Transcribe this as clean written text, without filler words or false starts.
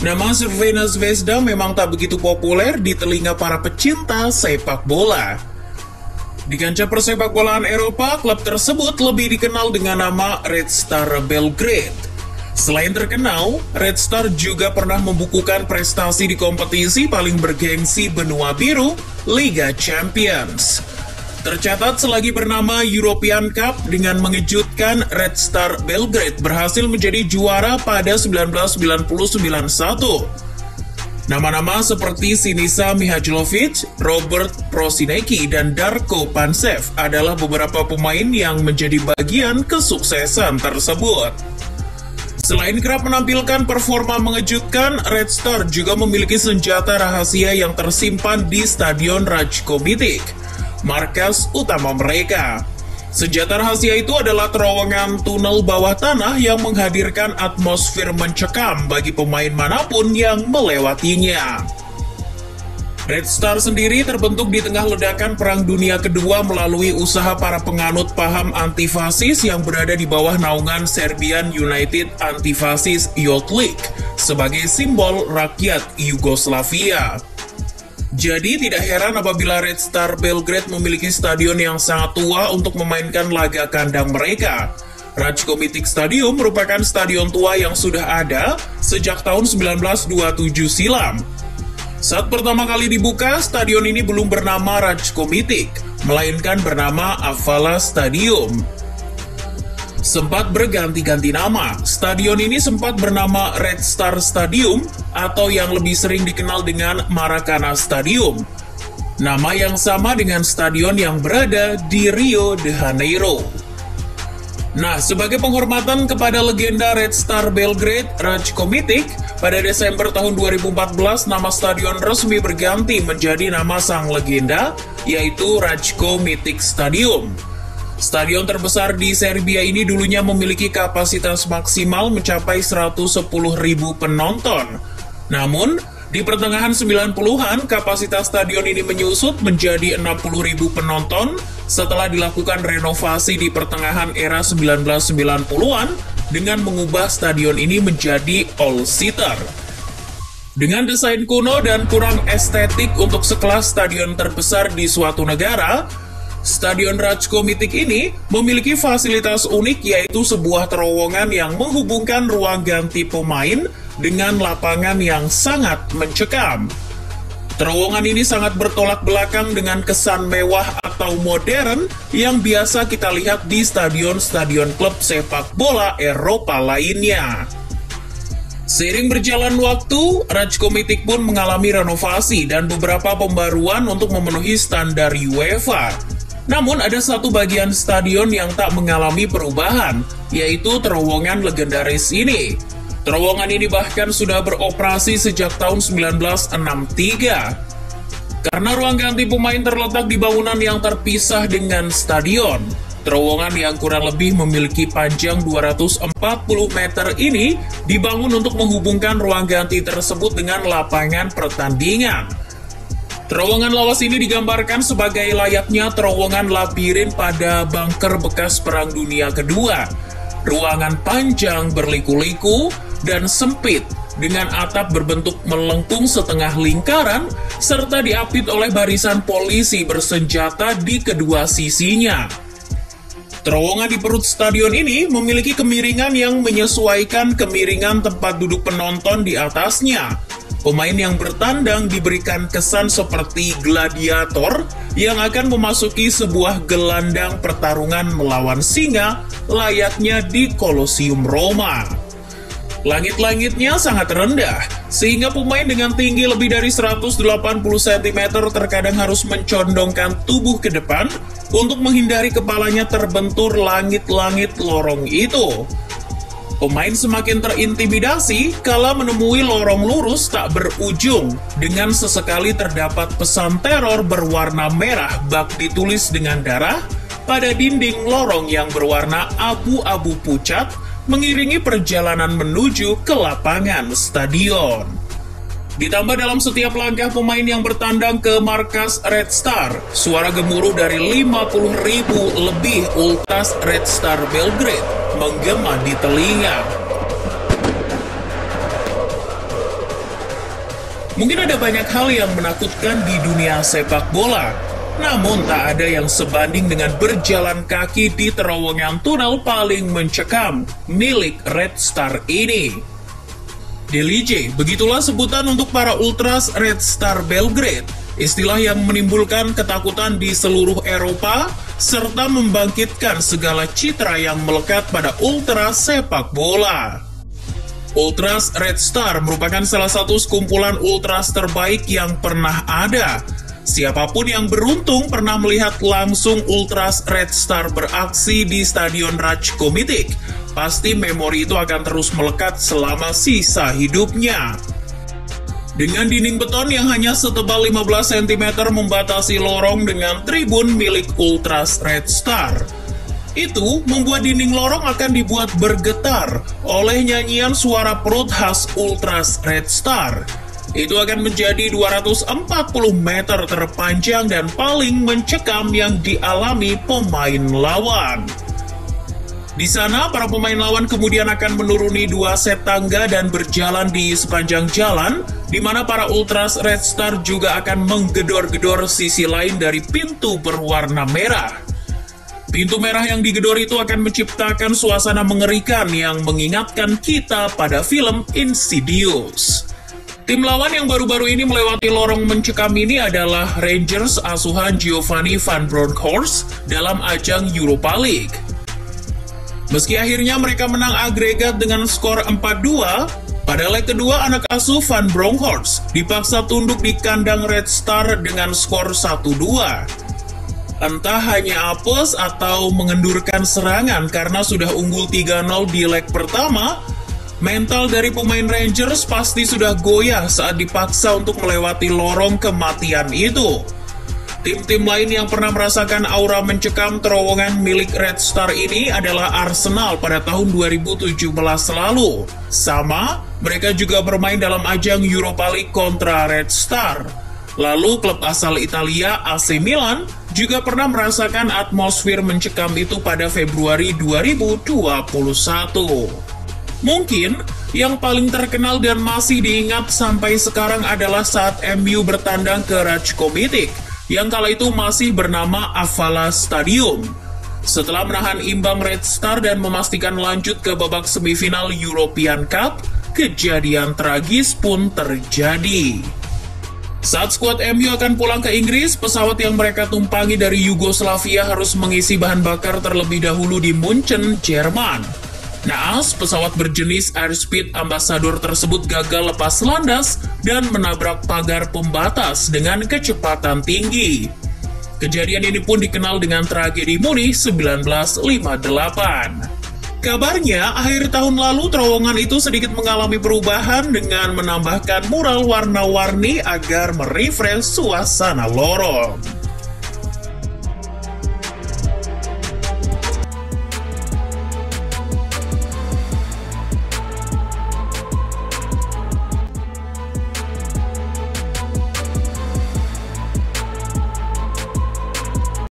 Nama Crvena Zvezda memang tak begitu populer di telinga para pecinta sepak bola. Di kancah persepak bolaan Eropa, klub tersebut lebih dikenal dengan nama Red Star Belgrade. Selain terkenal, Red Star juga pernah membukukan prestasi di kompetisi paling bergengsi benua biru, Liga Champions. Tercatat selagi bernama European Cup dengan mengejutkan, Red Star Belgrade berhasil menjadi juara pada 1999-1. Nama-nama seperti Sinisa Mihajlovic, Robert Prosinecki, dan Darko Pancev adalah beberapa pemain yang menjadi bagian kesuksesan tersebut. Selain kerap menampilkan performa mengejutkan, Red Star juga memiliki senjata rahasia yang tersimpan di Stadion Ratko Mitic, markas utama mereka. Senjata rahasia itu adalah terowongan tunel bawah tanah yang menghadirkan atmosfer mencekam bagi pemain manapun yang melewatinya. Red Star sendiri terbentuk di tengah ledakan Perang Dunia Kedua melalui usaha para penganut paham antifasis yang berada di bawah naungan Serbian United Antifasis Youth League sebagai simbol rakyat Yugoslavia. Jadi tidak heran apabila Red Star Belgrade memiliki stadion yang sangat tua untuk memainkan laga kandang mereka. Ratko Mitic Stadium merupakan stadion tua yang sudah ada sejak tahun 1927 silam. Saat pertama kali dibuka, stadion ini belum bernama Ratko Mitic, melainkan bernama Avala Stadium. Sempat berganti-ganti nama, stadion ini sempat bernama Red Star Stadium atau yang lebih sering dikenal dengan Maracana Stadium. Nama yang sama dengan stadion yang berada di Rio de Janeiro. Nah, sebagai penghormatan kepada legenda Red Star Belgrade, Ratko Mitic, pada Desember tahun 2014 nama stadion resmi berganti menjadi nama sang legenda, yaitu Ratko Mitic Stadium. Stadion terbesar di Serbia ini dulunya memiliki kapasitas maksimal mencapai 110.000 penonton. Namun, di pertengahan 90-an, kapasitas stadion ini menyusut menjadi 60.000 penonton setelah dilakukan renovasi di pertengahan era 1990-an dengan mengubah stadion ini menjadi all-seater. Dengan desain kuno dan kurang estetik untuk sekelas stadion terbesar di suatu negara, Stadion Ratko Mitic ini memiliki fasilitas unik, yaitu sebuah terowongan yang menghubungkan ruang ganti pemain dengan lapangan yang sangat mencekam. Terowongan ini sangat bertolak belakang dengan kesan mewah atau modern yang biasa kita lihat di stadion-stadion klub sepak bola Eropa lainnya. Seiring berjalan waktu, Ratko Mitic pun mengalami renovasi dan beberapa pembaruan untuk memenuhi standar UEFA. Namun ada satu bagian stadion yang tak mengalami perubahan, yaitu terowongan legendaris ini. Terowongan ini bahkan sudah beroperasi sejak tahun 1963. Karena ruang ganti pemain terletak di bangunan yang terpisah dengan stadion, terowongan yang kurang lebih memiliki panjang 240 meter ini dibangun untuk menghubungkan ruang ganti tersebut dengan lapangan pertandingan. Terowongan lawas ini digambarkan sebagai layaknya terowongan labirin pada bunker bekas Perang Dunia Kedua. Ruangan panjang berliku-liku dan sempit dengan atap berbentuk melengkung setengah lingkaran serta diapit oleh barisan polisi bersenjata di kedua sisinya. Terowongan di perut stadion ini memiliki kemiringan yang menyesuaikan kemiringan tempat duduk penonton di atasnya. Pemain yang bertandang diberikan kesan seperti gladiator yang akan memasuki sebuah gelandang pertarungan melawan singa layaknya di Kolosium Roma. Langit-langitnya sangat rendah, sehingga pemain dengan tinggi lebih dari 180 cm terkadang harus mencondongkan tubuh ke depan untuk menghindari kepalanya terbentur langit-langit lorong itu. Pemain semakin terintimidasi kala menemui lorong lurus tak berujung dengan sesekali terdapat pesan teror berwarna merah bak ditulis dengan darah pada dinding lorong yang berwarna abu-abu pucat mengiringi perjalanan menuju ke lapangan stadion. Ditambah dalam setiap langkah pemain yang bertandang ke markas Red Star, suara gemuruh dari 50.000 lebih ultras Red Star Belgrade menggema di telinga. Mungkin ada banyak hal yang menakutkan di dunia sepak bola, namun tak ada yang sebanding dengan berjalan kaki di terowongan tunel paling mencekam milik Red Star ini. Delije, begitulah sebutan untuk para ultras Red Star Belgrade, istilah yang menimbulkan ketakutan di seluruh Eropa, serta membangkitkan segala citra yang melekat pada ultras sepak bola. Ultras Red Star merupakan salah satu sekumpulan ultras terbaik yang pernah ada. Siapapun yang beruntung pernah melihat langsung ultras Red Star beraksi di Stadion Rajkomitic, pasti memori itu akan terus melekat selama sisa hidupnya. Dengan dinding beton yang hanya setebal 15 cm membatasi lorong dengan tribun milik ultras Red Star, itu membuat dinding lorong akan dibuat bergetar oleh nyanyian suara perut khas ultras Red Star. Itu akan menjadi 240 meter terpanjang dan paling mencekam yang dialami pemain lawan. Di sana, para pemain lawan kemudian akan menuruni 2 set tangga dan berjalan di sepanjang jalan, di mana para ultras Red Star juga akan menggedor-gedor sisi lain dari pintu berwarna merah. Pintu merah yang digedor itu akan menciptakan suasana mengerikan yang mengingatkan kita pada film Insidious. Tim lawan yang baru-baru ini melewati lorong mencekam ini adalah Rangers asuhan Giovanni van Bronckhorst dalam ajang Europa League. Meski akhirnya mereka menang agregat dengan skor 4-2, pada leg kedua anak asuh Van Bronckhorst dipaksa tunduk di kandang Red Star dengan skor 1-2. Entah hanya apes atau mengendurkan serangan karena sudah unggul 3-0 di leg pertama, mental dari pemain Rangers pasti sudah goyah saat dipaksa untuk melewati lorong kematian itu. Tim-tim lain yang pernah merasakan aura mencekam terowongan milik Red Star ini adalah Arsenal pada tahun 2017 lalu. Sama, mereka juga bermain dalam ajang Europa League kontra Red Star. Lalu klub asal Italia AC Milan juga pernah merasakan atmosfer mencekam itu pada Februari 2021. Mungkin yang paling terkenal dan masih diingat sampai sekarang adalah saat MU bertandang ke Rajkomitic, yang kala itu masih bernama Avala Stadium. Setelah menahan imbang Red Star dan memastikan lanjut ke babak semifinal European Cup, kejadian tragis pun terjadi. Saat skuad MU akan pulang ke Inggris, pesawat yang mereka tumpangi dari Yugoslavia harus mengisi bahan bakar terlebih dahulu di Munchen, Jerman. Naas, pesawat berjenis Airspeed Ambassador tersebut gagal lepas landas dan menabrak pagar pembatas dengan kecepatan tinggi. Kejadian ini pun dikenal dengan tragedi Munich 1958. Kabarnya, akhir tahun lalu terowongan itu sedikit mengalami perubahan dengan menambahkan mural warna-warni agar merefresh suasana lorong.